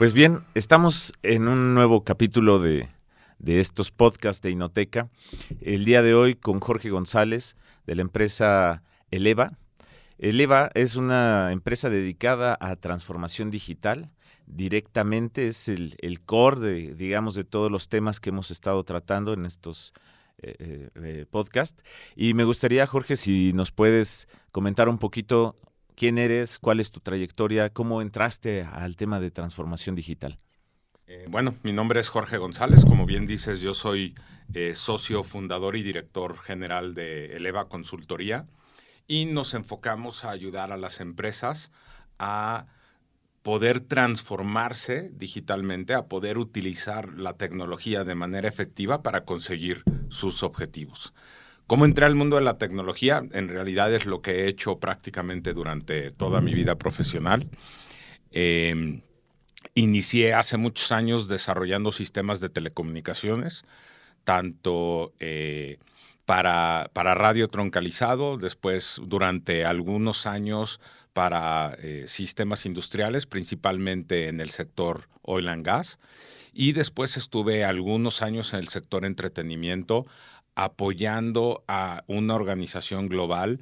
Pues bien, estamos en un nuevo capítulo de estos podcasts de Inoteca. El día de hoy con Jorge González de la empresa Eleva. Eleva es una empresa dedicada a transformación digital. Directamente es el core de todos los temas que hemos estado tratando en estos podcasts. Y me gustaría, Jorge, si nos puedes comentar un poquito quién eres, cuál es tu trayectoria, cómo entraste al tema de transformación digital. Bueno, mi nombre es Jorge González. Como bien dices, yo soy socio fundador y director general de Eleva Consultoría y nos enfocamos a ayudar a las empresas a poder transformarse digitalmente, a poder utilizar la tecnología de manera efectiva para conseguir sus objetivos. ¿Cómo entré al mundo de la tecnología? En realidad es lo que he hecho prácticamente durante toda mi vida profesional. Inicié hace muchos años desarrollando sistemas de telecomunicaciones, tanto para radio troncalizado, después durante algunos años para sistemas industriales, principalmente en el sector oil and gas, y después estuve algunos años en el sector entretenimiento apoyando a una organización global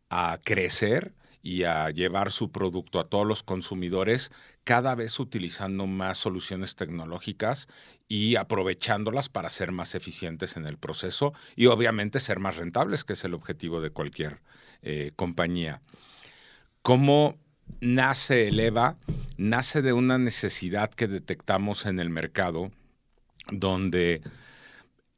a crecer y a llevar su producto a todos los consumidores, cada vez utilizando más soluciones tecnológicas y aprovechándolas para ser más eficientes en el proceso y obviamente ser más rentables, que es el objetivo de cualquier compañía. ¿Cómo nace Eleva? Nace de una necesidad que detectamos en el mercado, donde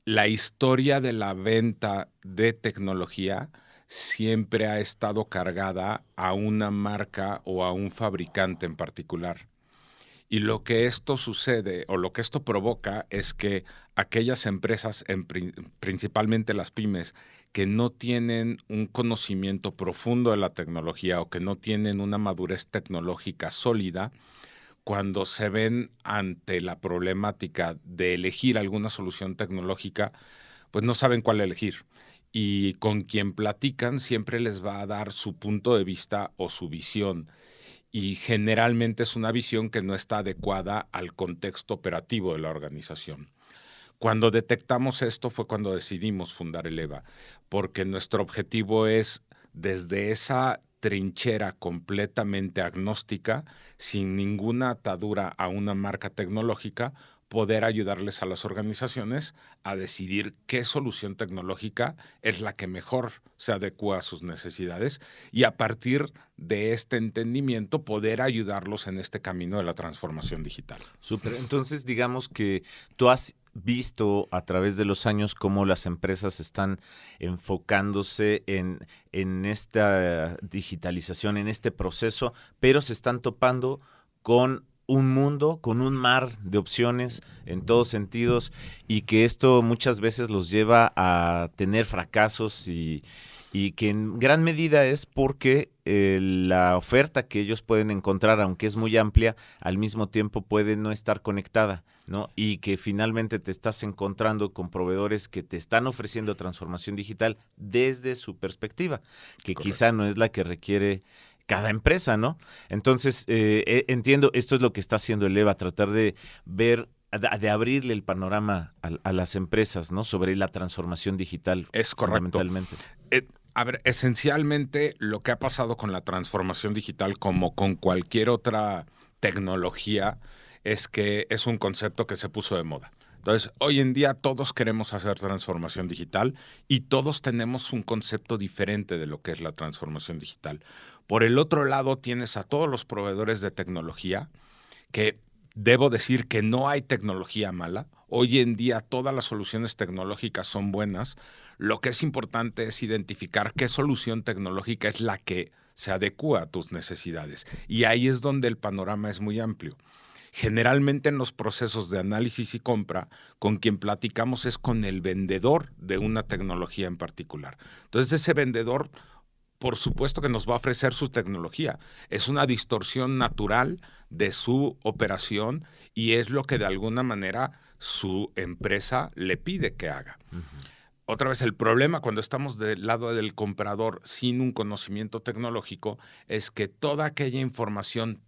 la historia de la venta de tecnología siempre ha estado cargada a una marca o a un fabricante en particular. Y lo que esto sucede o lo que esto provoca es que aquellas empresas, principalmente las pymes, que no tienen un conocimiento profundo de la tecnología o que no tienen una madurez tecnológica sólida, cuando se ven ante la problemática de elegir alguna solución tecnológica, pues no saben cuál elegir. Y con quien platican siempre les va a dar su punto de vista o su visión. Y generalmente es una visión que no está adecuada al contexto operativo de la organización. Cuando detectamos esto fue cuando decidimos fundar Eleva, porque nuestro objetivo es, desde esa trinchera completamente agnóstica, sin ninguna atadura a una marca tecnológica, poder ayudarles a las organizaciones a decidir qué solución tecnológica es la que mejor se adecua a sus necesidades y a partir de este entendimiento poder ayudarlos en este camino de la transformación digital. Súper. Entonces, digamos que tú has visto a través de los años cómo las empresas están enfocándose en esta digitalización, en este proceso, pero se están topando con un mundo, con un mar de opciones en todos sentidos y que esto muchas veces los lleva a tener fracasos y que en gran medida es porque la oferta que ellos pueden encontrar, aunque es muy amplia, al mismo tiempo puede no estar conectada, ¿no? Y que finalmente te estás encontrando con proveedores que te están ofreciendo transformación digital desde su perspectiva, que Correcto. quizá no es la que requiere cada empresa, ¿no? Entonces, entiendo, esto es lo que está haciendo Eleva, tratar de ver, de abrirle el panorama a las empresas, ¿no? Sobre la transformación digital. Es correcto. Fundamentalmente. A ver, esencialmente lo que ha pasado con la transformación digital, como con cualquier otra tecnología, es que es un concepto que se puso de moda. Entonces, hoy en día todos queremos hacer transformación digital y todos tenemos un concepto diferente de lo que es la transformación digital. Por el otro lado, tienes a todos los proveedores de tecnología que debo decir que no hay tecnología mala. Hoy en día todas las soluciones tecnológicas son buenas. Lo que es importante es identificar qué solución tecnológica es la que se adecua a tus necesidades. Y ahí es donde el panorama es muy amplio. Generalmente en los procesos de análisis y compra, con quien platicamos es con el vendedor de una tecnología en particular. Entonces ese vendedor, por supuesto que nos va a ofrecer su tecnología. Es una distorsión natural de su operación y es lo que de alguna manera su empresa le pide que haga. Uh-huh. Otra vez, el problema cuando estamos del lado del comprador sin un conocimiento tecnológico es que toda aquella información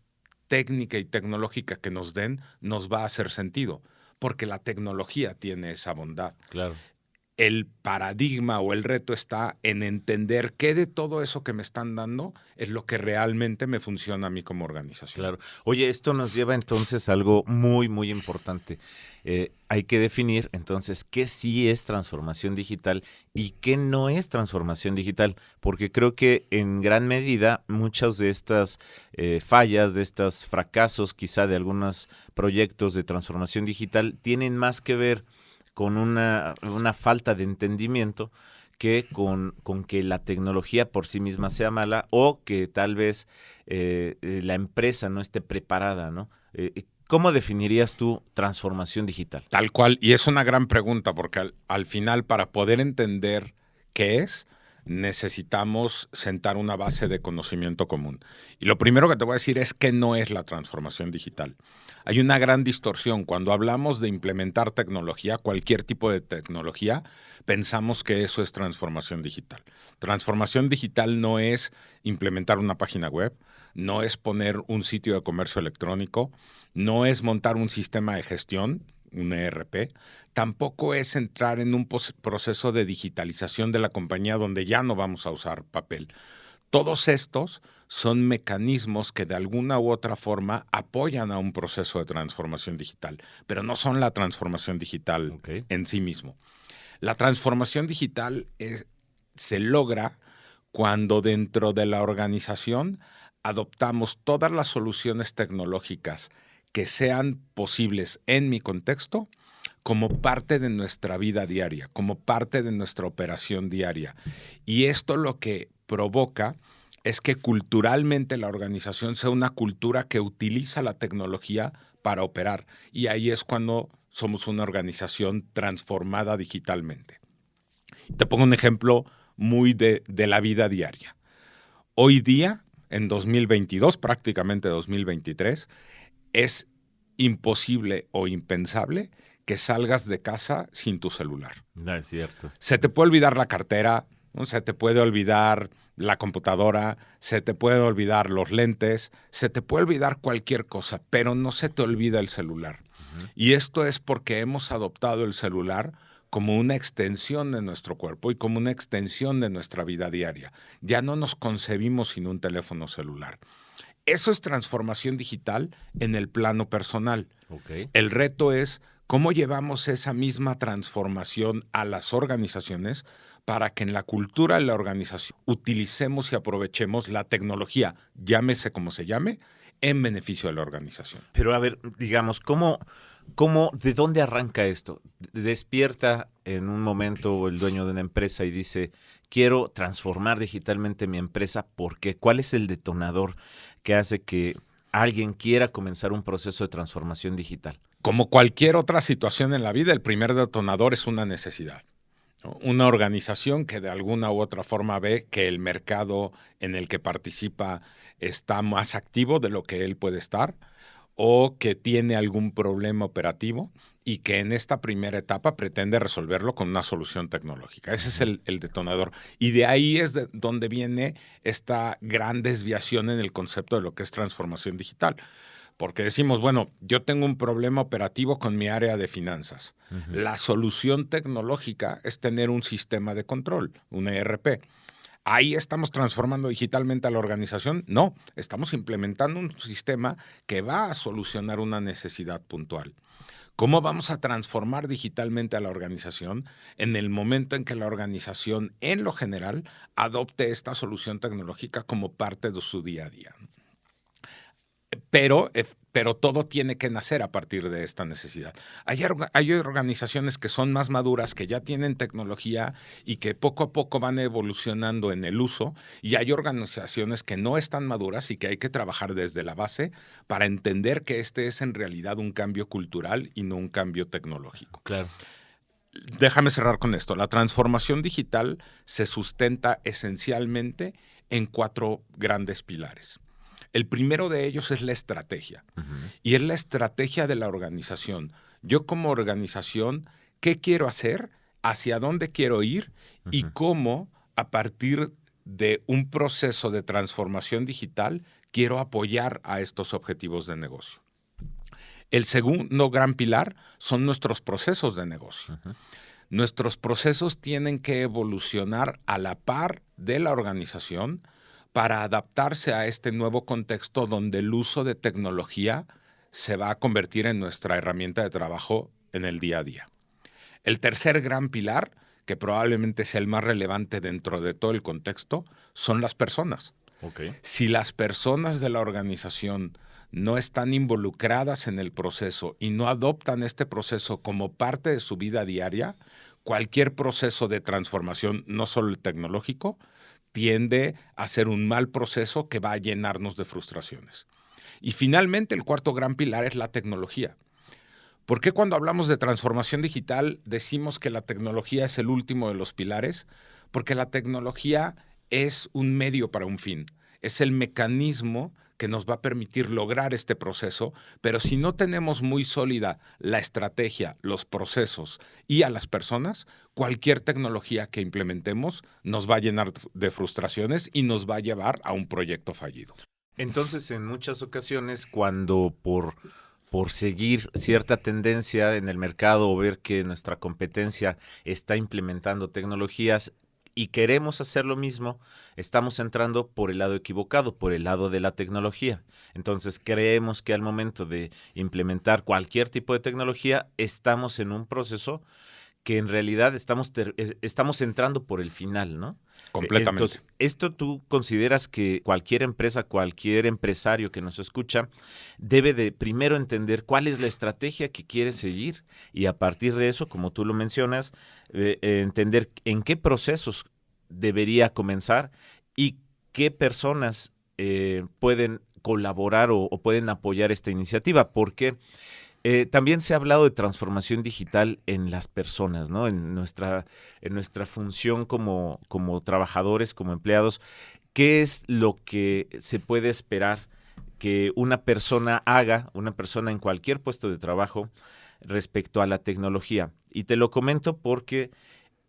técnica y tecnológica que nos den nos va a hacer sentido, porque la tecnología tiene esa bondad. Claro. El paradigma o el reto está en entender qué de todo eso que me están dando es lo que realmente me funciona a mí como organización. Claro. Oye, esto nos lleva entonces a algo muy, muy importante. Hay que definir entonces qué sí es transformación digital y qué no es transformación digital, porque creo que en gran medida muchas de estas fallas, de estos fracasos quizá de algunos proyectos de transformación digital tienen más que ver con una falta de entendimiento que con que la tecnología por sí misma sea mala o que tal vez la empresa no esté preparada, ¿no? ¿Cómo definirías tú transformación digital? Tal cual, y es una gran pregunta, porque al final, para poder entender qué es, necesitamos sentar una base de conocimiento común. Y lo primero que te voy a decir es que no es la transformación digital. Hay una gran distorsión. Cuando hablamos de implementar tecnología, cualquier tipo de tecnología, pensamos que eso es transformación digital. Transformación digital no es implementar una página web, no es poner un sitio de comercio electrónico, no es montar un sistema de gestión, un ERP, tampoco es entrar en un proceso de digitalización de la compañía donde ya no vamos a usar papel. Todos estos son mecanismos que de alguna u otra forma apoyan a un proceso de transformación digital, pero no son la transformación digital en sí mismo. La transformación digital se logra cuando dentro de la organización adoptamos todas las soluciones tecnológicas que sean posibles en mi contexto como parte de nuestra vida diaria, como parte de nuestra operación diaria. Y esto lo que provoca es que culturalmente la organización sea una cultura que utiliza la tecnología para operar. Y ahí es cuando somos una organización transformada digitalmente. Te pongo un ejemplo muy de la vida diaria. Hoy día, en 2022, prácticamente 2023, es imposible o impensable que salgas de casa sin tu celular. No es cierto. Se te puede olvidar la cartera, ¿no? Se te puede olvidar la computadora, se te puede olvidar los lentes, se te puede olvidar cualquier cosa, pero no se te olvida el celular. Y esto es porque hemos adoptado el celular como una extensión de nuestro cuerpo y como una extensión de nuestra vida diaria. Ya no nos concebimos sin un teléfono celular. Eso es transformación digital en el plano personal. El reto es cómo llevamos esa misma transformación a las organizaciones para que en la cultura de la organización utilicemos y aprovechemos la tecnología, llámese como se llame, en beneficio de la organización. Pero a ver, digamos, ¿de dónde arranca esto? Despierta en un momento el dueño de una empresa y dice, quiero transformar digitalmente mi empresa, ¿por qué? ¿Cuál es el detonador que hace que alguien quiera comenzar un proceso de transformación digital? Como cualquier otra situación en la vida, el primer detonador es una necesidad. Una organización que de alguna u otra forma ve que el mercado en el que participa está más activo de lo que él puede estar o que tiene algún problema operativo y que en esta primera etapa pretende resolverlo con una solución tecnológica. Ese es el detonador. Y de ahí es de donde viene esta gran desviación en el concepto de lo que es transformación digital. Porque decimos, bueno, yo tengo un problema operativo con mi área de finanzas. La solución tecnológica es tener un sistema de control, un ERP. ¿Ahí estamos transformando digitalmente a la organización? No, estamos implementando un sistema que va a solucionar una necesidad puntual. ¿Cómo vamos a transformar digitalmente a la organización en el momento en que la organización, en lo general, adopte esta solución tecnológica como parte de su día a día? Pero todo tiene que nacer a partir de esta necesidad. Hay organizaciones que son más maduras, que ya tienen tecnología y que poco a poco van evolucionando en el uso, y hay organizaciones que no están maduras y que hay que trabajar desde la base para entender que este es en realidad un cambio cultural y no un cambio tecnológico. Claro. Déjame cerrar con esto. La transformación digital se sustenta esencialmente en 4 grandes pilares. El primero de ellos es la estrategia. Y es la estrategia de la organización. Yo como organización, ¿qué quiero hacer? ¿Hacia dónde quiero ir? Y cómo, a partir de un proceso de transformación digital quiero apoyar a estos objetivos de negocio. El segundo gran pilar son nuestros procesos de negocio. Ujú. Nuestros procesos tienen que evolucionar a la par de la organización para adaptarse a este nuevo contexto donde el uso de tecnología se va a convertir en nuestra herramienta de trabajo en el día a día. El tercer gran pilar, que probablemente sea el más relevante dentro de todo el contexto, son las personas. Okay. Si las personas de la organización no están involucradas en el proceso y no adoptan este proceso como parte de su vida diaria, cualquier proceso de transformación, no solo el tecnológico, tiende a ser un mal proceso que va a llenarnos de frustraciones. Y finalmente, el cuarto gran pilar es la tecnología. ¿Por qué cuando hablamos de transformación digital decimos que la tecnología es el último de los pilares? Porque la tecnología es un medio para un fin, es el mecanismo que nos va a permitir lograr este proceso, pero si no tenemos muy sólida la estrategia, los procesos y a las personas, cualquier tecnología que implementemos nos va a llenar de frustraciones y nos va a llevar a un proyecto fallido. Entonces, en muchas ocasiones, cuando por seguir cierta tendencia en el mercado o ver que nuestra competencia está implementando tecnologías y queremos hacer lo mismo, estamos entrando por el lado equivocado, por el lado de la tecnología. Entonces, creemos que al momento de implementar cualquier tipo de tecnología, estamos en un proceso que en realidad estamos entrando por el final, ¿no? Completamente. Entonces, ¿esto tú consideras que cualquier empresa, cualquier empresario que nos escucha debe de primero entender cuál es la estrategia que quiere seguir y a partir de eso, como tú lo mencionas, entender en qué procesos debería comenzar y qué personas pueden colaborar o pueden apoyar esta iniciativa? Porque también se ha hablado de transformación digital en las personas, ¿no? En nuestra función como trabajadores, como empleados. ¿Qué es lo que se puede esperar que una persona haga, una persona en cualquier puesto de trabajo, respecto a la tecnología? Y te lo comento porque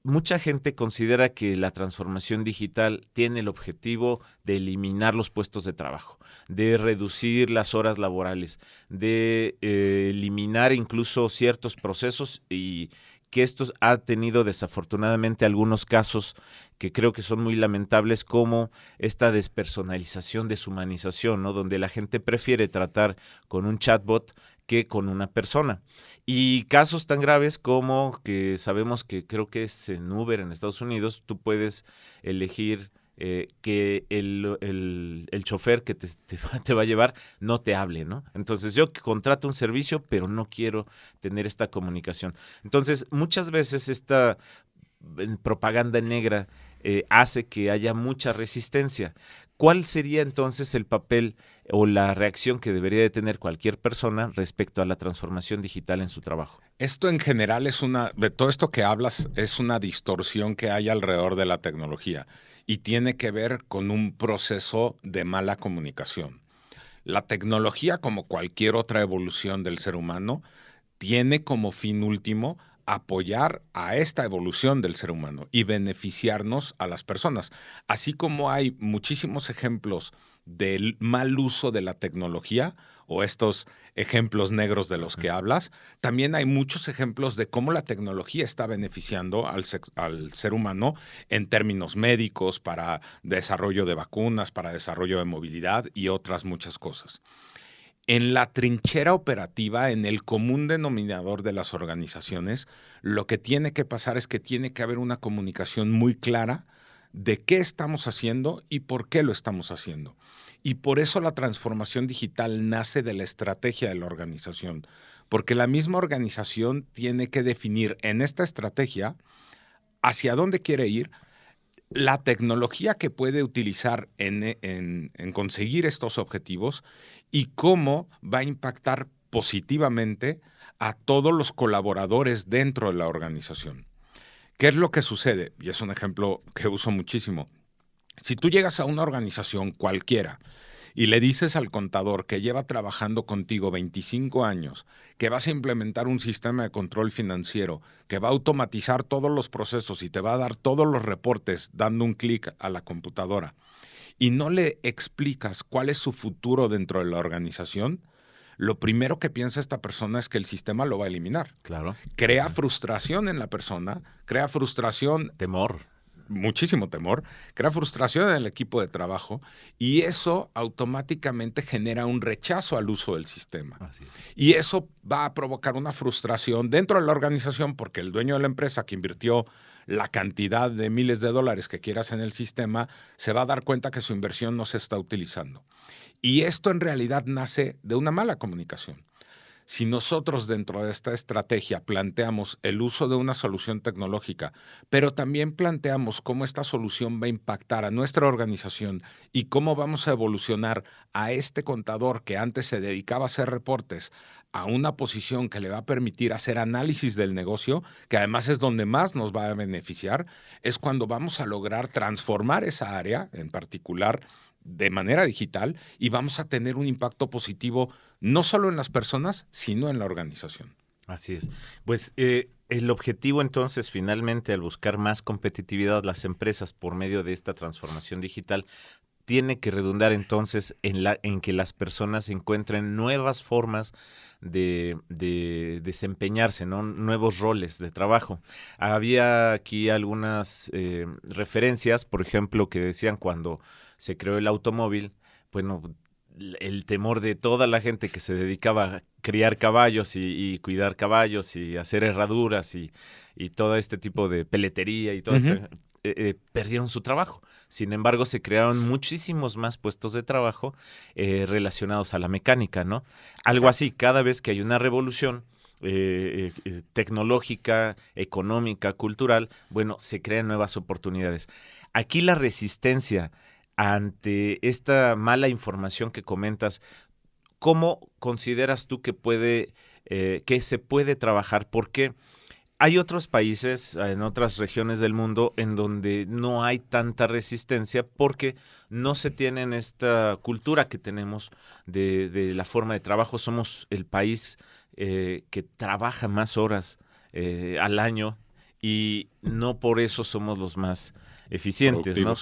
mucha gente considera que la transformación digital tiene el objetivo de eliminar los puestos de trabajo, de reducir las horas laborales, de eliminar incluso ciertos procesos y que esto ha tenido desafortunadamente algunos casos que creo que son muy lamentables, como esta despersonalización, deshumanización, ¿no? Donde la gente prefiere tratar con un chatbot que con una persona. Y casos tan graves como que sabemos que creo que es en Uber en Estados Unidos, tú puedes elegir que el chofer que te va a llevar no te hable, ¿no? Entonces yo contrato un servicio, pero no quiero tener esta comunicación. Entonces muchas veces esta propaganda negra hace que haya mucha resistencia. ¿Cuál sería entonces el papel o la reacción que debería de tener cualquier persona respecto a la transformación digital en su trabajo? Esto en general de todo esto que hablas, es una distorsión que hay alrededor de la tecnología y tiene que ver con un proceso de mala comunicación. La tecnología, como cualquier otra evolución del ser humano, tiene como fin último apoyar a esta evolución del ser humano y beneficiarnos a las personas. Así como hay muchísimos ejemplos del mal uso de la tecnología o estos ejemplos negros de los que hablas, también hay muchos ejemplos de cómo la tecnología está beneficiando al ser humano en términos médicos, para desarrollo de vacunas, para desarrollo de movilidad y otras muchas cosas. En la trinchera operativa, en el común denominador de las organizaciones, lo que tiene que pasar es que tiene que haber una comunicación muy clara de qué estamos haciendo y por qué lo estamos haciendo. Y por eso la transformación digital nace de la estrategia de la organización, porque la misma organización tiene que definir en esta estrategia hacia dónde quiere ir, la tecnología que puede utilizar en conseguir estos objetivos y cómo va a impactar positivamente a todos los colaboradores dentro de la organización. ¿Qué es lo que sucede? Y es un ejemplo que uso muchísimo. Si tú llegas a una organización cualquiera y le dices al contador que lleva trabajando contigo 25 años, que vas a implementar un sistema de control financiero, que va a automatizar todos los procesos y te va a dar todos los reportes dando un clic a la computadora, y no le explicas cuál es su futuro dentro de la organización, lo primero que piensa esta persona es que el sistema lo va a eliminar. Claro. Crea frustración en la persona, crea frustración, Temor. muchísimo temor, crea frustración en el equipo de trabajo y eso automáticamente genera un rechazo al uso del sistema. Así es. Y eso va a provocar una frustración dentro de la organización porque el dueño de la empresa que invirtió la cantidad de miles de dólares que quieras en el sistema se va a dar cuenta que su inversión no se está utilizando. Y esto en realidad nace de una mala comunicación. Si nosotros dentro de esta estrategia planteamos el uso de una solución tecnológica, pero también planteamos cómo esta solución va a impactar a nuestra organización y cómo vamos a evolucionar a este contador que antes se dedicaba a hacer reportes a una posición que le va a permitir hacer análisis del negocio, que además es donde más nos va a beneficiar, es cuando vamos a lograr transformar esa área en particular de manera digital y vamos a tener un impacto positivo no solo en las personas, sino en la organización. Así es. Pues el objetivo entonces finalmente al buscar más competitividad las empresas por medio de esta transformación digital tiene que redundar entonces en que las personas encuentren nuevas formas de desempeñarse, ¿no? Nuevos roles de trabajo. Había aquí algunas referencias, por ejemplo, que decían cuando se creó el automóvil, bueno, el temor de toda la gente que se dedicaba a criar caballos y cuidar caballos y hacer herraduras y todo este tipo de peletería y todo esto, perdieron su trabajo. Sin embargo, se crearon muchísimos más puestos de trabajo relacionados a la mecánica, ¿no? Algo así, cada vez que hay una revolución tecnológica, económica, cultural, bueno, se crean nuevas oportunidades. Aquí la resistencia ante esta mala información que comentas, ¿cómo consideras tú que se puede trabajar? Porque hay otros países, en otras regiones del mundo, en donde no hay tanta resistencia porque no se tienen esta cultura que tenemos de la forma de trabajo. Somos el país que trabaja más horas al año y no por eso somos los más eficientes, ¿no?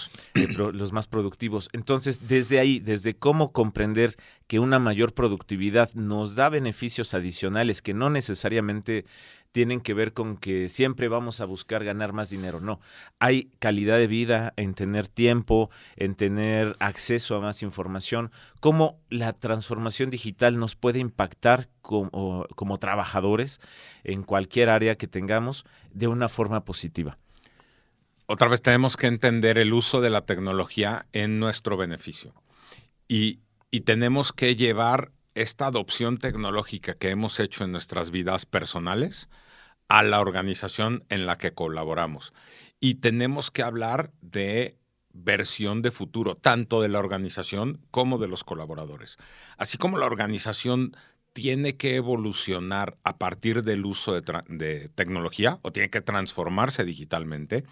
Los más productivos. Entonces, desde ahí, desde cómo comprender que una mayor productividad nos da beneficios adicionales que no necesariamente tienen que ver con que siempre vamos a buscar ganar más dinero. No, hay calidad de vida en tener tiempo, en tener acceso a más información. Cómo la transformación digital nos puede impactar como trabajadores en cualquier área que tengamos de una forma positiva. Otra vez tenemos que entender el uso de la tecnología en nuestro beneficio. Y tenemos que llevar esta adopción tecnológica que hemos hecho en nuestras vidas personales a la organización en la que colaboramos. Y tenemos que hablar de versión de futuro, tanto de la organización como de los colaboradores. Así como la organización tiene que evolucionar a partir del uso de tecnología o tiene que transformarse digitalmente,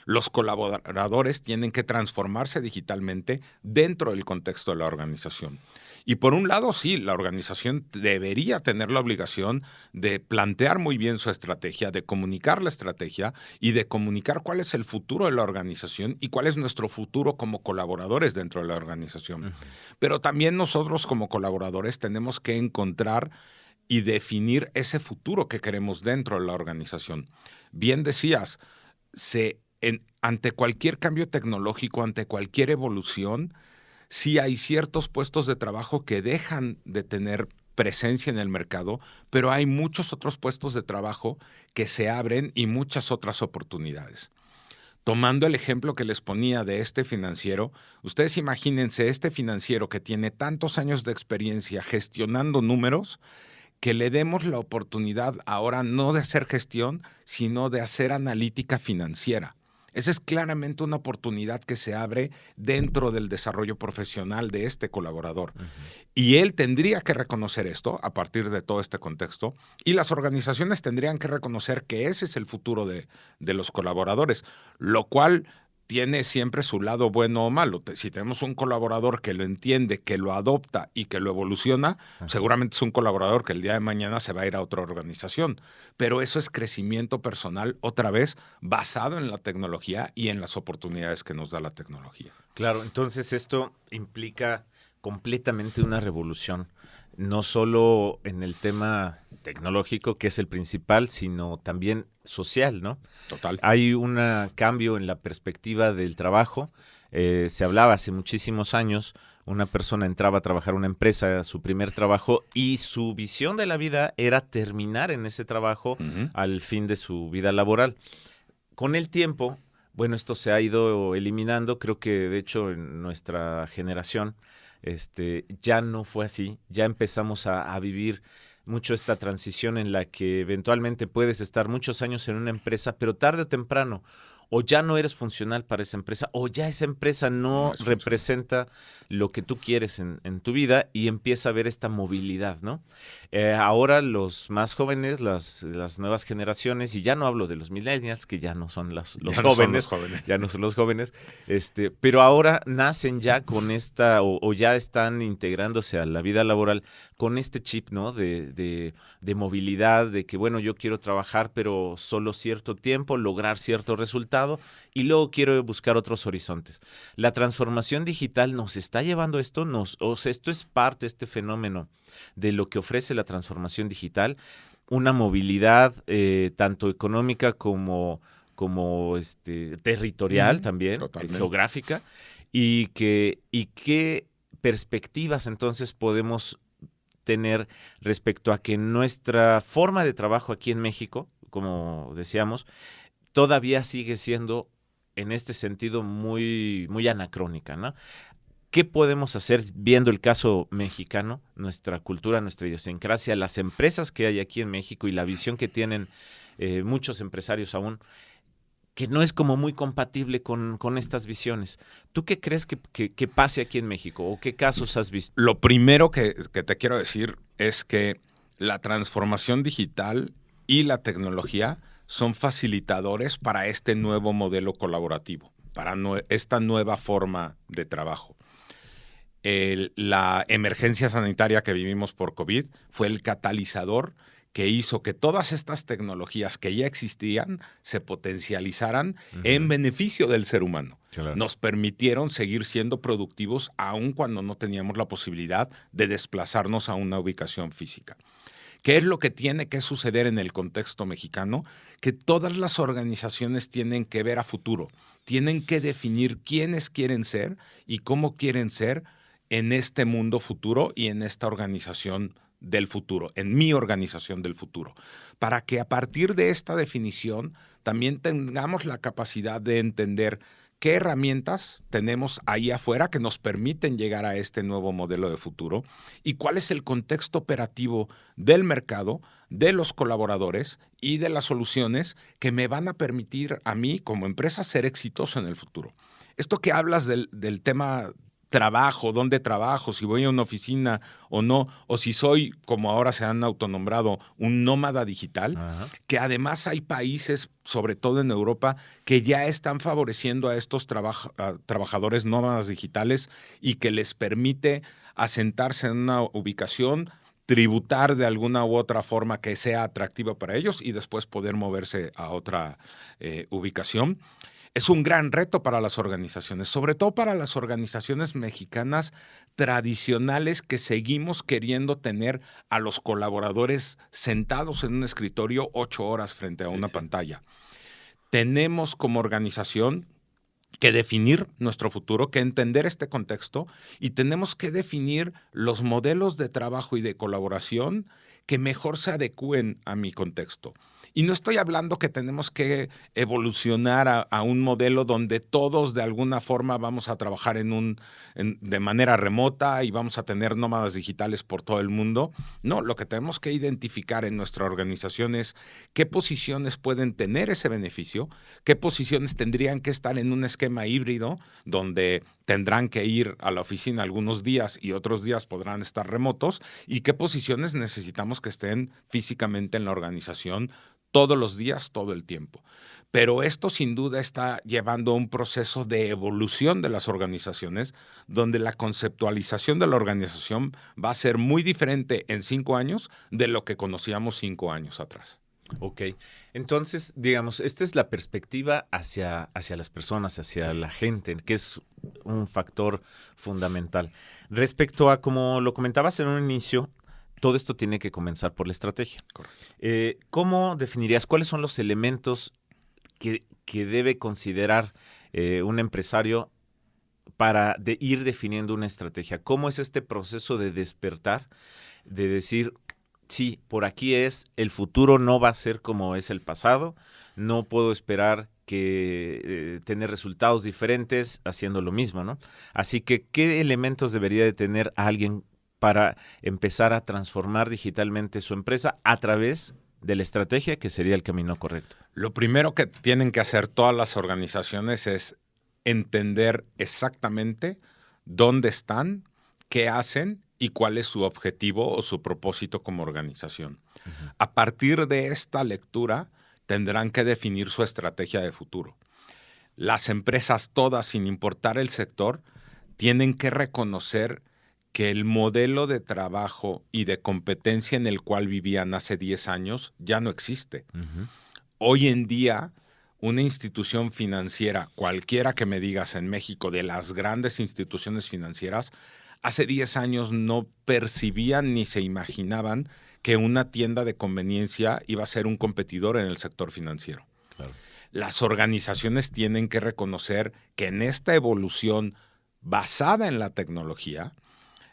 los colaboradores tienen que transformarse digitalmente dentro del contexto de la organización. Y por un lado, sí, la organización debería tener la obligación de plantear muy bien su estrategia, de comunicar la estrategia y de comunicar cuál es el futuro de la organización y cuál es nuestro futuro como colaboradores dentro de la organización. Uh-huh. Pero también nosotros como colaboradores tenemos que encontrar y definir ese futuro que queremos dentro de la organización. Bien decías, ante cualquier cambio tecnológico, ante cualquier evolución, sí hay ciertos puestos de trabajo que dejan de tener presencia en el mercado, pero hay muchos otros puestos de trabajo que se abren y muchas otras oportunidades. Tomando el ejemplo que les ponía de este financiero, ustedes imagínense este financiero que tiene tantos años de experiencia gestionando números, que le demos la oportunidad ahora no de hacer gestión, sino de hacer analítica financiera. Esa es claramente una oportunidad que se abre dentro del desarrollo profesional de este colaborador. Uh-huh. Y él tendría que reconocer esto a partir de todo este contexto y las organizaciones tendrían que reconocer que ese es el futuro de los colaboradores, lo cual tiene siempre su lado bueno o malo. Si tenemos un colaborador que lo entiende, que lo adopta y que lo evoluciona, seguramente es un colaborador que el día de mañana se va a ir a otra organización. Pero eso es crecimiento personal, otra vez, basado en la tecnología y en las oportunidades que nos da la tecnología. Claro, entonces esto implica completamente una revolución, no solo en el tema tecnológico, que es el principal, sino también social, ¿no? Total. Hay un cambio en la perspectiva del trabajo. Se hablaba hace muchísimos años, una persona entraba a trabajar en una empresa, su primer trabajo, y su visión de la vida era terminar en ese trabajo al fin de su vida laboral. Con el tiempo, bueno, esto se ha ido eliminando. Creo que de hecho en nuestra generación ya no fue así. Ya empezamos a vivir mucho esta transición en la que eventualmente puedes estar muchos años en una empresa, pero tarde o temprano o ya no eres funcional para esa empresa, o ya esa empresa no representa lo que tú quieres en tu vida, y empieza a haber esta movilidad, ¿no? Ahora los más jóvenes, las nuevas generaciones, y ya no hablo de los millennials, que ya no son los jóvenes, ya no son los jóvenes, pero ahora nacen ya con esta, o ya están integrándose a la vida laboral con este chip, ¿no? De movilidad, de que, bueno, yo quiero trabajar, pero solo cierto tiempo, lograr cierto resultado, y luego quiero buscar otros horizontes. La transformación digital nos está llevando a esto, esto es parte, este fenómeno de lo que ofrece la transformación digital, una movilidad tanto económica como territorial también, geográfica, y qué perspectivas entonces podemos tener respecto a que nuestra forma de trabajo aquí en México, como decíamos, todavía sigue siendo en este sentido muy, muy anacrónica, ¿no? ¿Qué podemos hacer viendo el caso mexicano, nuestra cultura, nuestra idiosincrasia, las empresas que hay aquí en México y la visión que tienen muchos empresarios aún, que no es como muy compatible con estas visiones? ¿Tú qué crees que pase aquí en México, o qué casos has visto? Lo primero que te quiero decir es que la transformación digital y la tecnología son facilitadores para este nuevo modelo colaborativo, para esta nueva forma de trabajo. La emergencia sanitaria que vivimos por COVID fue el catalizador que hizo que todas estas tecnologías que ya existían se potencializaran en beneficio del ser humano. Claro. Nos permitieron seguir siendo productivos aun cuando no teníamos la posibilidad de desplazarnos a una ubicación física. ¿Qué es lo que tiene que suceder en el contexto mexicano? Que todas las organizaciones tienen que ver a futuro, tienen que definir quiénes quieren ser y cómo quieren ser en este mundo futuro y en esta organización del futuro, en mi organización del futuro, para que a partir de esta definición también tengamos la capacidad de entender qué herramientas tenemos ahí afuera que nos permiten llegar a este nuevo modelo de futuro y cuál es el contexto operativo del mercado, de los colaboradores y de las soluciones que me van a permitir a mí como empresa ser exitoso en el futuro. Esto que hablas del tema trabajo, dónde trabajo, si voy a una oficina o no, o si soy, como ahora se han autonombrado, un nómada digital, que además hay países, sobre todo en Europa, que ya están favoreciendo a estos trabajadores nómadas digitales y que les permite asentarse en una ubicación, tributar de alguna u otra forma que sea atractiva para ellos y después poder moverse a otra ubicación. Es un gran reto para las organizaciones, sobre todo para las organizaciones mexicanas tradicionales que seguimos queriendo tener a los colaboradores sentados en un escritorio 8 horas frente a una pantalla. Tenemos como organización que definir nuestro futuro, que entender este contexto y tenemos que definir los modelos de trabajo y de colaboración que mejor se adecúen a mi contexto. Y no estoy hablando que tenemos que evolucionar a un modelo donde todos de alguna forma vamos a trabajar de manera remota y vamos a tener nómadas digitales por todo el mundo. No, lo que tenemos que identificar en nuestra organización es qué posiciones pueden tener ese beneficio, qué posiciones tendrían que estar en un esquema híbrido donde tendrán que ir a la oficina algunos días y otros días podrán estar remotos, y qué posiciones necesitamos que estén físicamente en la organización todos los días, todo el tiempo. Pero esto sin duda está llevando a un proceso de evolución de las organizaciones, donde la conceptualización de la organización va a ser muy diferente en 5 años de lo que conocíamos 5 años atrás. Ok, entonces, digamos, esta es la perspectiva hacia las personas, hacia la gente, que es un factor fundamental. Respecto a, como lo comentabas en un inicio, todo esto tiene que comenzar por la estrategia. Correcto. ¿Cómo definirías cuáles son los elementos que debe considerar un empresario para ir definiendo una estrategia? ¿Cómo es este proceso de despertar, de decir, sí, por aquí es, el futuro no va a ser como es el pasado, no puedo esperar que tener resultados diferentes haciendo lo mismo, ¿no? Así que, ¿qué elementos debería de tener alguien para empezar a transformar digitalmente su empresa a través de la estrategia, que sería el camino correcto? Lo primero que tienen que hacer todas las organizaciones es entender exactamente dónde están, qué hacen y cuál es su objetivo o su propósito como organización. Uh-huh. A partir de esta lectura, tendrán que definir su estrategia de futuro. Las empresas todas, sin importar el sector, tienen que reconocer que el modelo de trabajo y de competencia en el cual vivían hace 10 años ya no existe. Uh-huh. Hoy en día, una institución financiera, cualquiera que me digas en México, de las grandes instituciones financieras, hace 10 años no percibían ni se imaginaban que una tienda de conveniencia iba a ser un competidor en el sector financiero. Claro. Las organizaciones tienen que reconocer que en esta evolución basada en la tecnología,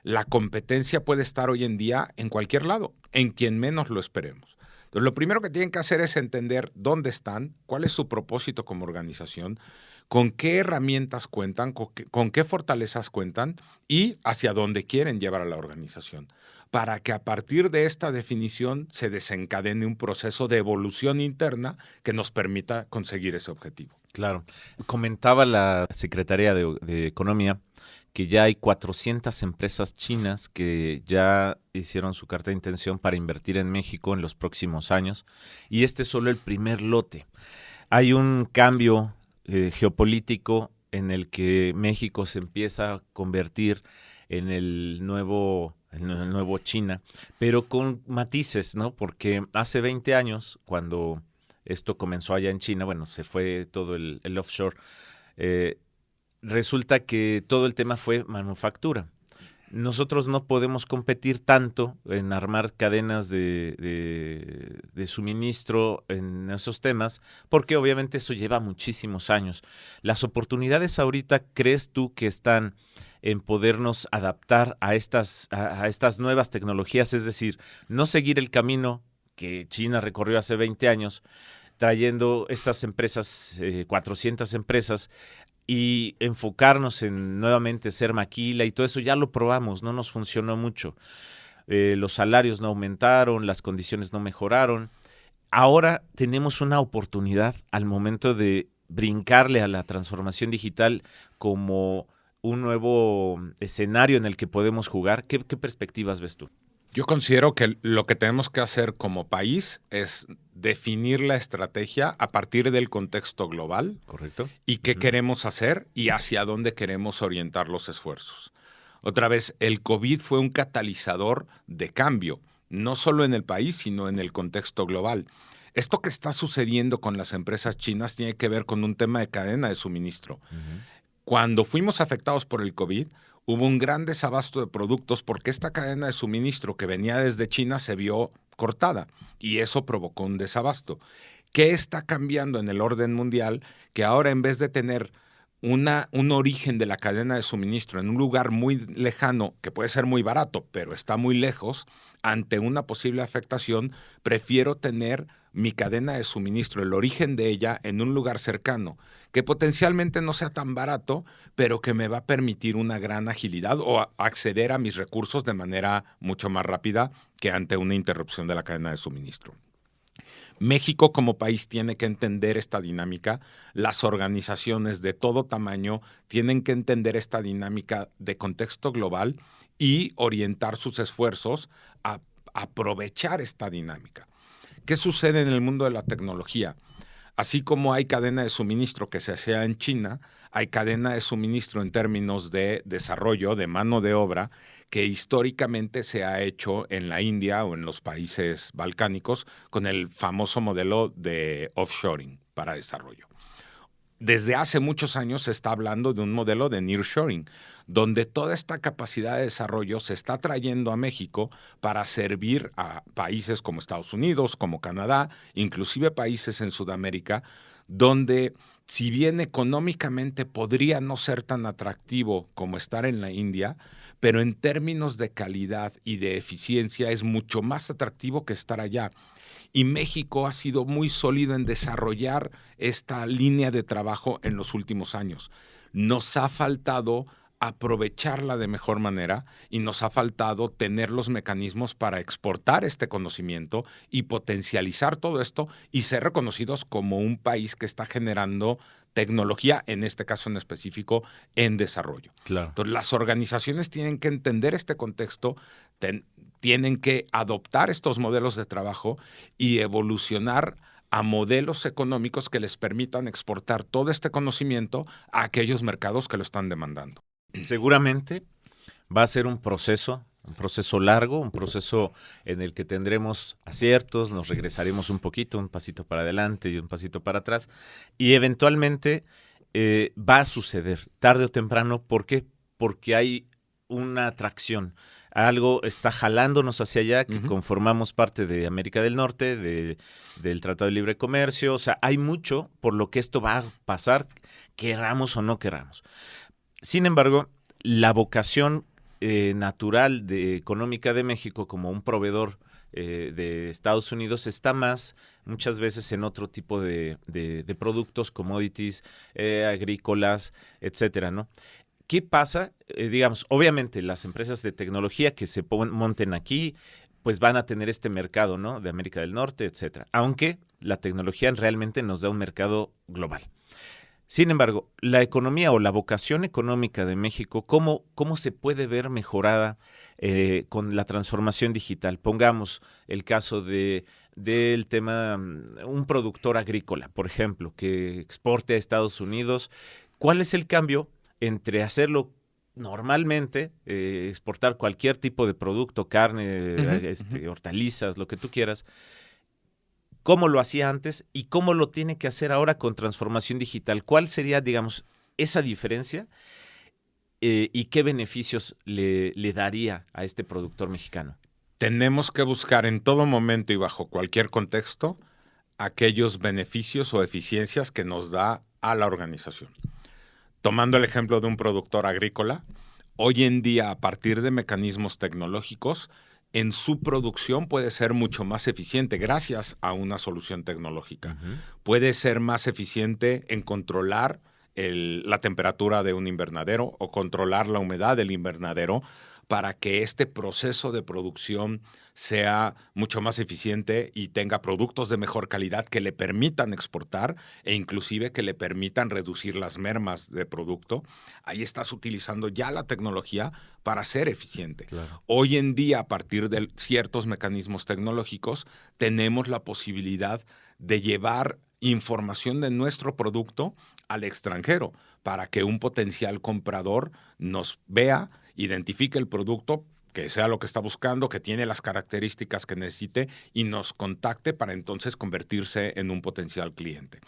la competencia puede estar hoy en día en cualquier lado, en quien menos lo esperemos. Entonces, lo primero que tienen que hacer es entender dónde están, cuál es su propósito como organización, con qué herramientas cuentan, con qué fortalezas cuentan y hacia dónde quieren llevar a la organización, para que a partir de esta definición se desencadene un proceso de evolución interna que nos permita conseguir ese objetivo. Claro. Comentaba la Secretaría de Economía que ya hay 400 empresas chinas que ya hicieron su carta de intención para invertir en México en los próximos años, y este es solo el primer lote. Hay un cambio geopolítico en el que México se empieza a convertir en el nuevo China, pero con matices, ¿no? Porque hace 20 años, cuando esto comenzó allá en China, bueno, se fue todo el offshore, resulta que todo el tema fue manufactura. Nosotros no podemos competir tanto en armar cadenas de suministro en esos temas, porque obviamente eso lleva muchísimos años. Las oportunidades ahorita, ¿crees tú que están en podernos adaptar a estas nuevas tecnologías? Es decir, no seguir el camino que China recorrió hace 20 años, trayendo estas empresas, 400 empresas, y enfocarnos en nuevamente ser maquila y todo eso. Ya lo probamos, no nos funcionó mucho. Los salarios no aumentaron, las condiciones no mejoraron. Ahora tenemos una oportunidad al momento de brincarle a la transformación digital como un nuevo escenario en el que podemos jugar. ¿Qué perspectivas ves tú? Yo considero que lo que tenemos que hacer como país es definir la estrategia a partir del contexto global. Correcto. Y qué queremos hacer y hacia dónde queremos orientar los esfuerzos. Otra vez, el COVID fue un catalizador de cambio, no solo en el país, sino en el contexto global. Esto que está sucediendo con las empresas chinas tiene que ver con un tema de cadena de suministro. Uh-huh. Cuando fuimos afectados por el COVID, hubo un gran desabasto de productos porque esta cadena de suministro que venía desde China se vio cortada y eso provocó un desabasto. ¿Qué está cambiando en el orden mundial? Que ahora, en vez de tener un origen de la cadena de suministro en un lugar muy lejano, que puede ser muy barato, pero está muy lejos, ante una posible afectación, prefiero tener mi cadena de suministro, el origen de ella, en un lugar cercano, que potencialmente no sea tan barato, pero que me va a permitir una gran agilidad o acceder a mis recursos de manera mucho más rápida que ante una interrupción de la cadena de suministro. México como país tiene que entender esta dinámica, las organizaciones de todo tamaño tienen que entender esta dinámica de contexto global y orientar sus esfuerzos a aprovechar esta dinámica. ¿Qué sucede en el mundo de la tecnología? Así como hay cadena de suministro que se hacía en China, hay cadena de suministro en términos de desarrollo de mano de obra que históricamente se ha hecho en la India o en los países balcánicos con el famoso modelo de offshoring para desarrollo. Desde hace muchos años se está hablando de un modelo de nearshoring, donde toda esta capacidad de desarrollo se está trayendo a México para servir a países como Estados Unidos, como Canadá, inclusive países en Sudamérica, donde si bien económicamente podría no ser tan atractivo como estar en la India, pero en términos de calidad y de eficiencia es mucho más atractivo que estar allá. Y México ha sido muy sólido en desarrollar esta línea de trabajo en los últimos años. Nos ha faltado aprovecharla de mejor manera y nos ha faltado tener los mecanismos para exportar este conocimiento y potencializar todo esto y ser reconocidos como un país que está generando tecnología, en este caso en específico, en desarrollo. Claro. Entonces, las organizaciones tienen que entender este contexto, tienen que adoptar estos modelos de trabajo y evolucionar a modelos económicos que les permitan exportar todo este conocimiento a aquellos mercados que lo están demandando. Seguramente va a ser un proceso largo, un proceso en el que tendremos aciertos, nos regresaremos un poquito, un pasito para adelante y un pasito para atrás, y eventualmente va a suceder, tarde o temprano. ¿Por qué? Porque hay una atracción. Algo está jalándonos hacia allá, que conformamos parte de América del Norte, del Tratado de Libre Comercio. O sea, hay mucho por lo que esto va a pasar, queramos o no queramos. Sin embargo, la vocación natural económica de México como un proveedor de Estados Unidos está más muchas veces en otro tipo de productos, commodities, agrícolas, etcétera, ¿no? ¿Qué pasa? Digamos, obviamente las empresas de tecnología que se monten aquí, pues van a tener este mercado, ¿no? De América del Norte, etcétera. Aunque la tecnología realmente nos da un mercado global. Sin embargo, la economía o la vocación económica de México, ¿cómo se puede ver mejorada con la transformación digital? Pongamos el caso del tema, un productor agrícola, por ejemplo, que exporte a Estados Unidos. ¿Cuál es el cambio entre hacerlo normalmente, exportar cualquier tipo de producto, carne, hortalizas, lo que tú quieras, cómo lo hacía antes y cómo lo tiene que hacer ahora con transformación digital? ¿Cuál sería, digamos, esa diferencia y qué beneficios le daría a este productor mexicano? Tenemos que buscar en todo momento y bajo cualquier contexto aquellos beneficios o eficiencias que nos da a la organización. Tomando el ejemplo de un productor agrícola, hoy en día, a partir de mecanismos tecnológicos, en su producción puede ser mucho más eficiente gracias a una solución tecnológica. Puede ser más eficiente en controlar la temperatura de un invernadero o controlar la humedad del invernadero para que este proceso de producción sea mucho más eficiente y tenga productos de mejor calidad que le permitan exportar e inclusive que le permitan reducir las mermas de producto. Ahí estás utilizando ya la tecnología para ser eficiente. Claro. Hoy en día, a partir de ciertos mecanismos tecnológicos, tenemos la posibilidad de llevar información de nuestro producto al extranjero para que un potencial comprador nos vea, identifique el producto, que sea lo que está buscando, que tiene las características que necesite y nos contacte para entonces convertirse en un potencial cliente.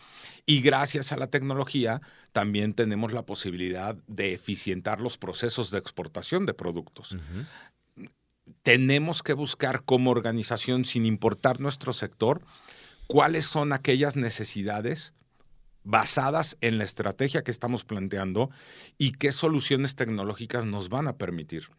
Y gracias a la tecnología también tenemos la posibilidad de eficientar los procesos de exportación de productos. Tenemos que buscar como organización, sin importar nuestro sector, cuáles son aquellas necesidades basadas en la estrategia que estamos planteando y qué soluciones tecnológicas nos van a permitir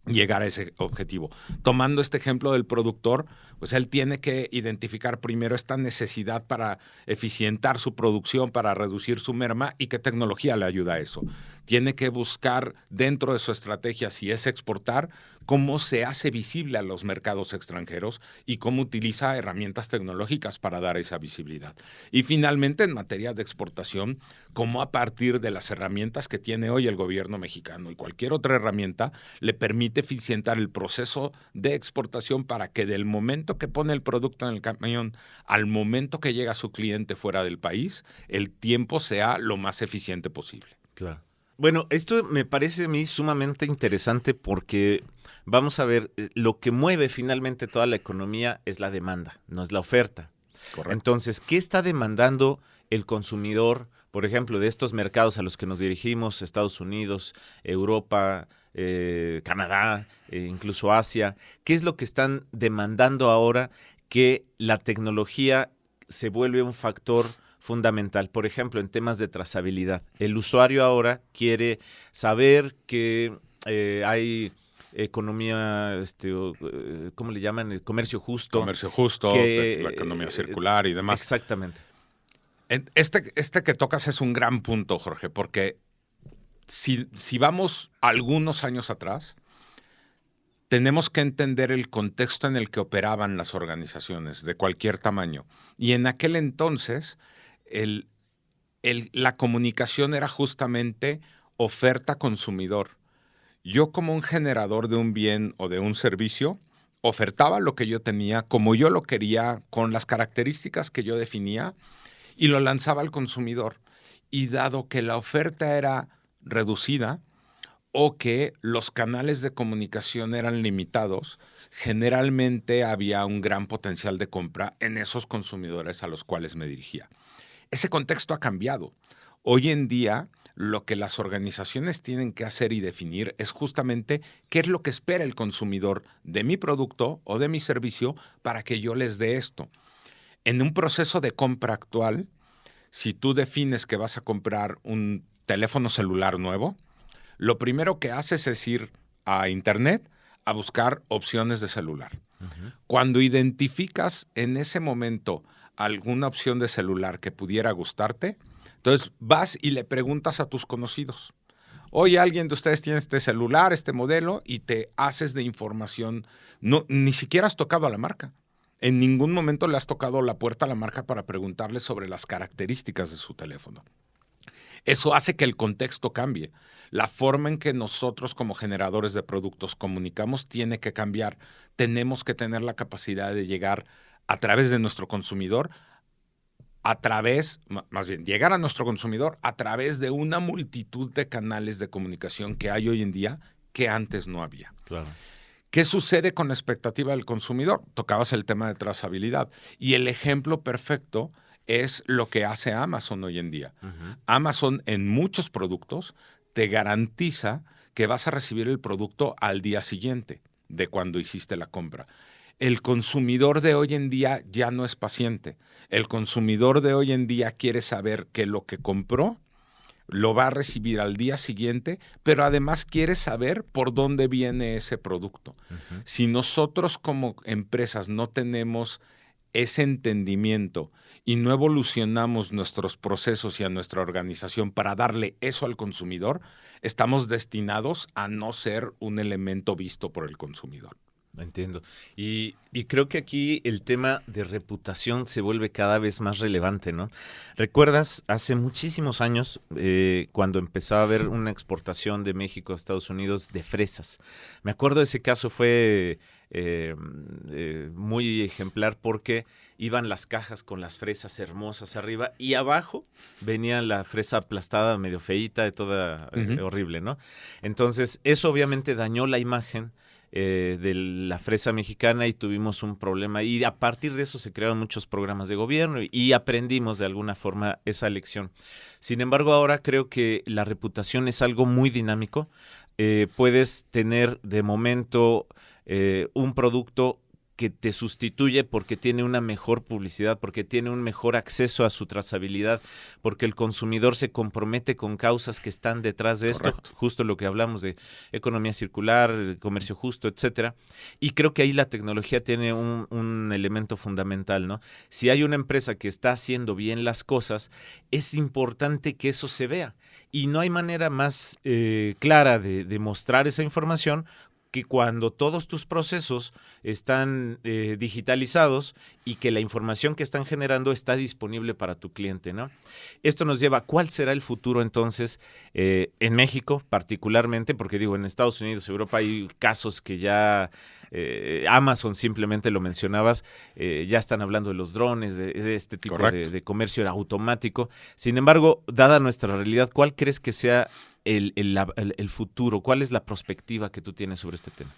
llegar a ese objetivo. Tomando este ejemplo del productor, pues él tiene que identificar primero esta necesidad para eficientar su producción, para reducir su merma, y qué tecnología le ayuda a eso. Tiene que buscar dentro de su estrategia, si es exportar, cómo se hace visible a los mercados extranjeros y cómo utiliza herramientas tecnológicas para dar esa visibilidad. Y finalmente, en materia de exportación, cómo a partir de las herramientas que tiene hoy el gobierno mexicano y cualquier otra herramienta, le permite eficientar el proceso de exportación para que del momento que pone el producto en el camión al momento que llega a su cliente fuera del país, el tiempo sea lo más eficiente posible. Claro. Bueno, esto me parece a mí sumamente interesante porque vamos a ver, lo que mueve finalmente toda la economía es la demanda, no es la oferta. Correcto. Entonces, ¿qué está demandando el consumidor, por ejemplo, de estos mercados a los que nos dirigimos, Estados Unidos, Europa, Canadá, incluso Asia? ¿Qué es lo que están demandando ahora que la tecnología se vuelve un factor fundamental? Por ejemplo, en temas de trazabilidad. El usuario ahora quiere saber que hay economía, ¿cómo le llaman? El comercio justo. Comercio justo, la economía circular y demás. Exactamente. Este que tocas es un gran punto, Jorge, porque si vamos algunos años atrás, tenemos que entender el contexto en el que operaban las organizaciones de cualquier tamaño. Y en aquel entonces, la comunicación era justamente oferta-consumidor. Yo, como un generador de un bien o de un servicio, ofertaba lo que yo tenía como yo lo quería, con las características que yo definía, y lo lanzaba al consumidor. Y dado que la oferta era reducida o que los canales de comunicación eran limitados, generalmente había un gran potencial de compra en esos consumidores a los cuales me dirigía. Ese contexto ha cambiado. Hoy en día, lo que las organizaciones tienen que hacer y definir es justamente qué es lo que espera el consumidor de mi producto o de mi servicio para que yo les dé esto. En un proceso de compra actual, si tú defines que vas a comprar un teléfono celular nuevo, lo primero que haces es ir a internet a buscar opciones de celular. Uh-huh. Cuando identificas en ese momento alguna opción de celular que pudiera gustarte, entonces vas y le preguntas a tus conocidos. Oye, ¿alguien de ustedes tiene este celular, este modelo? Y te haces de información. No, ni siquiera has tocado a la marca. En ningún momento le has tocado la puerta a la marca para preguntarle sobre las características de su teléfono. Eso hace que el contexto cambie. La forma en que nosotros como generadores de productos comunicamos tiene que cambiar. Tenemos que tener la capacidad de llegar a través de nuestro consumidor, llegar a nuestro consumidor a través de una multitud de canales de comunicación que hay hoy en día que antes no había. Claro. ¿Qué sucede con la expectativa del consumidor? Tocabas el tema de trazabilidad. Y el ejemplo perfecto es lo que hace Amazon hoy en día. Uh-huh. Amazon en muchos productos te garantiza que vas a recibir el producto al día siguiente de cuando hiciste la compra. El consumidor de hoy en día ya no es paciente. El consumidor de hoy en día quiere saber que lo que compró lo va a recibir al día siguiente, pero además quiere saber por dónde viene ese producto. Uh-huh. Si nosotros como empresas no tenemos ese entendimiento y no evolucionamos nuestros procesos y a nuestra organización para darle eso al consumidor, estamos destinados a no ser un elemento visto por el consumidor. Entiendo. Y creo que aquí el tema de reputación se vuelve cada vez más relevante, ¿no? ¿Recuerdas hace muchísimos años cuando empezaba a haber una exportación de México a Estados Unidos de fresas? Me acuerdo de ese caso, fue muy ejemplar porque iban las cajas con las fresas hermosas arriba y abajo venía la fresa aplastada, medio feíta, toda horrible, ¿no? Entonces, eso obviamente dañó la imagen de la fresa mexicana y tuvimos un problema, y a partir de eso se crearon muchos programas de gobierno y aprendimos de alguna forma esa lección. Sin embargo, ahora creo que la reputación es algo muy dinámico. Puedes tener de momento un producto que te sustituye porque tiene una mejor publicidad, porque tiene un mejor acceso a su trazabilidad, porque el consumidor se compromete con causas que están detrás de esto. Correcto. Justo lo que hablamos de economía circular, comercio justo, etcétera. Y creo que ahí la tecnología tiene un elemento fundamental, ¿no? Si hay una empresa que está haciendo bien las cosas, es importante que eso se vea. Y no hay manera más clara de mostrar esa información que cuando todos tus procesos están digitalizados y que la información que están generando está disponible para tu cliente, ¿no? Esto nos lleva a cuál será el futuro entonces en México particularmente, porque digo, en Estados Unidos, Europa hay casos que ya Amazon, simplemente lo mencionabas, ya están hablando de los drones, de este tipo de comercio automático. Sin embargo, dada nuestra realidad, ¿cuál crees que sea el futuro? ¿Cuál es la perspectiva que tú tienes sobre este tema?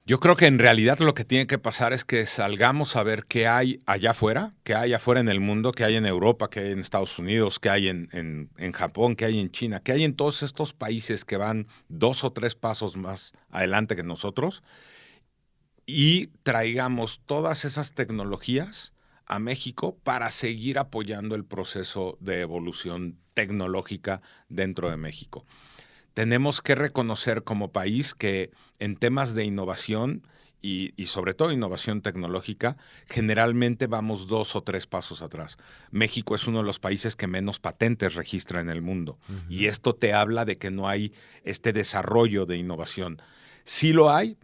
Yo creo que en realidad lo que tiene que pasar es que salgamos a ver qué hay allá afuera, en el mundo, qué hay en Europa, qué hay en Estados Unidos, qué hay en Japón, qué hay en China, qué hay en todos estos países que van 2 o 3 pasos más adelante que nosotros, y traigamos todas esas tecnologías a México para seguir apoyando el proceso de evolución tecnológica dentro de México. Tenemos que reconocer como país que en temas de innovación y sobre todo innovación tecnológica, generalmente vamos 2 o 3 pasos atrás. México es uno de los países que menos patentes registra en el mundo. Uh-huh. Y esto te habla de que no hay este desarrollo de innovación. Sí lo hay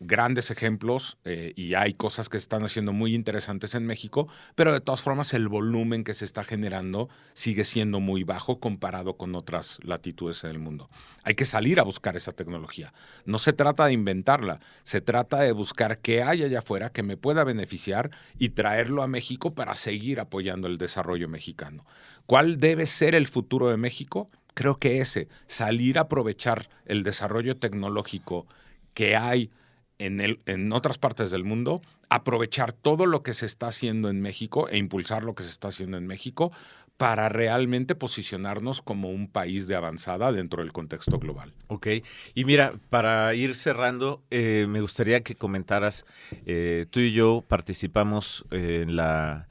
grandes ejemplos y hay cosas que se están haciendo muy interesantes en México, pero de todas formas el volumen que se está generando sigue siendo muy bajo comparado con otras latitudes en el mundo. Hay que salir a buscar esa tecnología. No se trata de inventarla, se trata de buscar qué hay allá afuera que me pueda beneficiar y traerlo a México para seguir apoyando el desarrollo mexicano. ¿Cuál debe ser el futuro de México? Creo que salir a aprovechar el desarrollo tecnológico que hay en otras partes del mundo, aprovechar todo lo que se está haciendo en México e impulsar lo que se está haciendo en México para realmente posicionarnos como un país de avanzada dentro del contexto global. Ok, y mira, para ir cerrando, me gustaría que comentaras, tú y yo participamos en la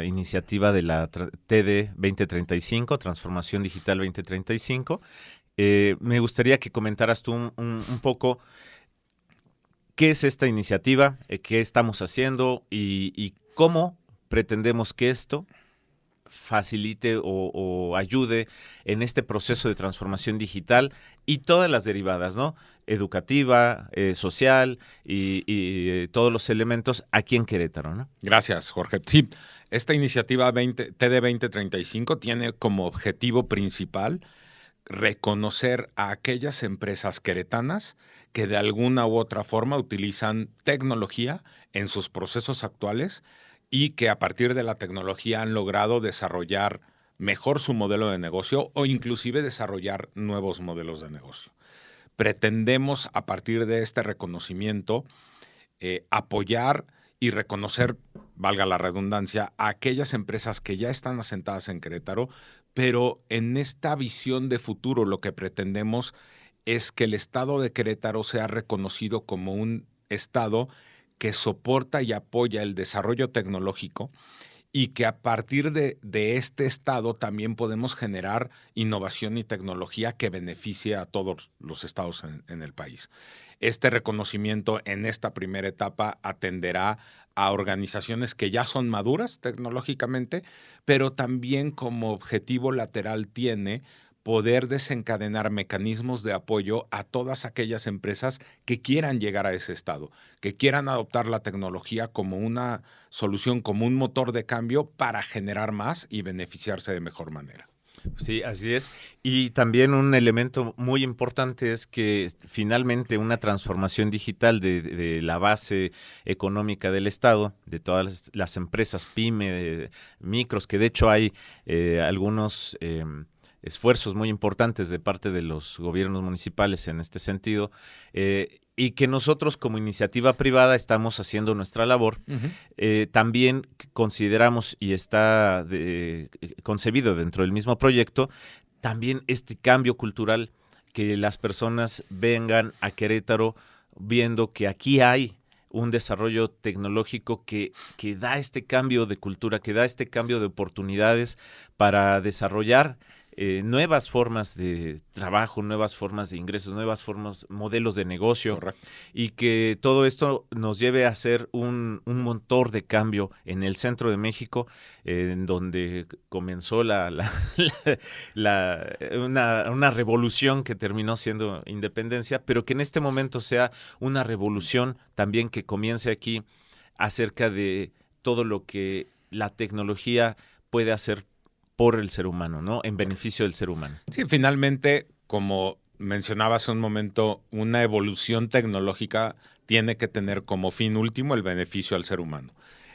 iniciativa de la TD 2035, Transformación Digital 2035. Me gustaría que comentaras tú un poco qué es esta iniciativa, qué estamos haciendo y cómo pretendemos que esto facilite o ayude en este proceso de transformación digital y todas las derivadas, ¿no? Educativa, social y todos los elementos aquí en Querétaro, ¿no? Gracias, Jorge. Sí, esta iniciativa TD 2035 tiene como objetivo principal reconocer a aquellas empresas queretanas que de alguna u otra forma utilizan tecnología en sus procesos actuales y que a partir de la tecnología han logrado desarrollar mejor su modelo de negocio o inclusive desarrollar nuevos modelos de negocio. Pretendemos a partir de este reconocimiento apoyar y reconocer, valga la redundancia, a aquellas empresas que ya están asentadas en Querétaro, pero en esta visión de futuro lo que pretendemos es que el estado de Querétaro sea reconocido como un estado que soporta y apoya el desarrollo tecnológico y que a partir de este estado también podemos generar innovación y tecnología que beneficie a todos los estados en el país. Este reconocimiento en esta primera etapa atenderá a organizaciones que ya son maduras tecnológicamente, pero también como objetivo lateral tiene poder desencadenar mecanismos de apoyo a todas aquellas empresas que quieran llegar a ese estado, que quieran adoptar la tecnología como una solución, como un motor de cambio para generar más y beneficiarse de mejor manera. Sí, así es. Y también un elemento muy importante es que finalmente una transformación digital de la base económica del Estado, de todas las empresas pyme, micros, que de hecho hay algunos esfuerzos muy importantes de parte de los gobiernos municipales en este sentido, y que nosotros como iniciativa privada estamos haciendo nuestra labor. Uh-huh. También consideramos, y está concebido dentro del mismo proyecto, también este cambio cultural, que las personas vengan a Querétaro viendo que aquí hay un desarrollo tecnológico que da este cambio de cultura, que da este cambio de oportunidades para desarrollar nuevas formas de trabajo, nuevas formas de ingresos, modelos de negocio. Correcto. Y que todo esto nos lleve a ser un motor de cambio en el centro de México, en donde comenzó una revolución que terminó siendo independencia, pero que en este momento sea una revolución también que comience aquí acerca de todo lo que la tecnología puede hacer por el ser humano, ¿no? En beneficio del ser humano. Sí, finalmente, como mencionaba hace un momento, una evolución tecnológica tiene que tener como fin último el beneficio al ser humano.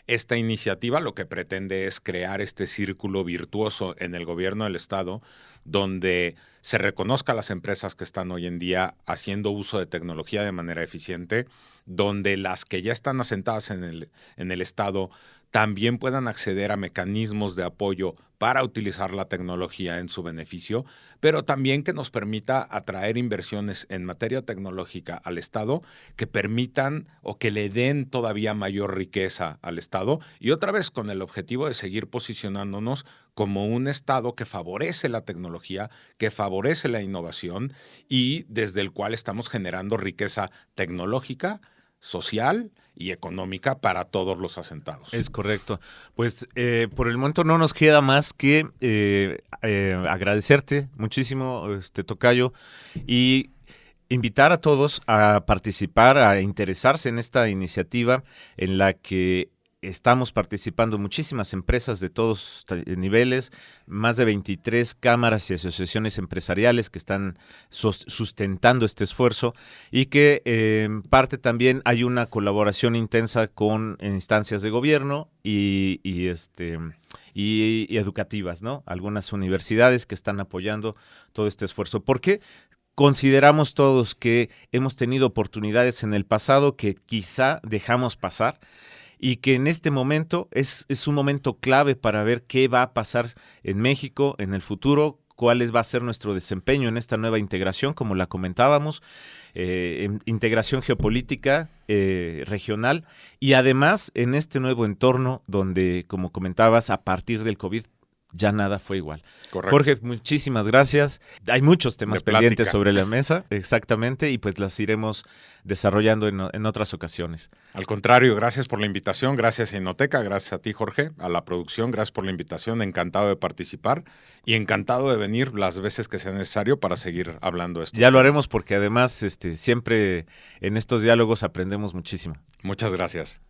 Esta iniciativa lo que pretende es crear este círculo virtuoso en el gobierno del Estado, donde se reconozca a las empresas que están hoy en día haciendo uso de tecnología de manera eficiente, donde las que ya están asentadas en el Estado también puedan acceder a mecanismos de apoyo para utilizar la tecnología en su beneficio, pero también que nos permita atraer inversiones en materia tecnológica al Estado que permitan o que le den todavía mayor riqueza al Estado, y otra vez con el objetivo de seguir posicionándonos como un Estado que favorece la tecnología, que favorece la innovación y desde el cual estamos generando riqueza tecnológica, social y económica para todos los asentados. Es correcto. Pues por el momento no nos queda más que agradecerte muchísimo, Tocayo, y invitar a todos a participar, a interesarse en esta iniciativa en la que estamos participando muchísimas empresas de todos niveles, más de 23 cámaras y asociaciones empresariales que están sustentando este esfuerzo, y que en parte también hay una colaboración intensa con instancias de gobierno y educativas, ¿no? Algunas universidades que están apoyando todo este esfuerzo. ¿Por qué? Consideramos todos que hemos tenido oportunidades en el pasado que quizá dejamos pasar, y que en este momento es un momento clave para ver qué va a pasar en México en el futuro, cuál va a ser nuestro desempeño en esta nueva integración, como la comentábamos, integración geopolítica regional, y además en este nuevo entorno donde, como comentabas, a partir del COVID ya nada fue igual. Correcto. Jorge, muchísimas gracias. Hay muchos temas pendientes sobre la mesa, exactamente, y pues las iremos desarrollando en otras ocasiones. Al contrario, gracias por la invitación, gracias a Innoteca, gracias a ti, Jorge, a la producción, gracias por la invitación, encantado de participar y encantado de venir las veces que sea necesario para seguir hablando de esto. Ya lo haremos, porque además siempre en estos diálogos aprendemos muchísimo. Muchas gracias.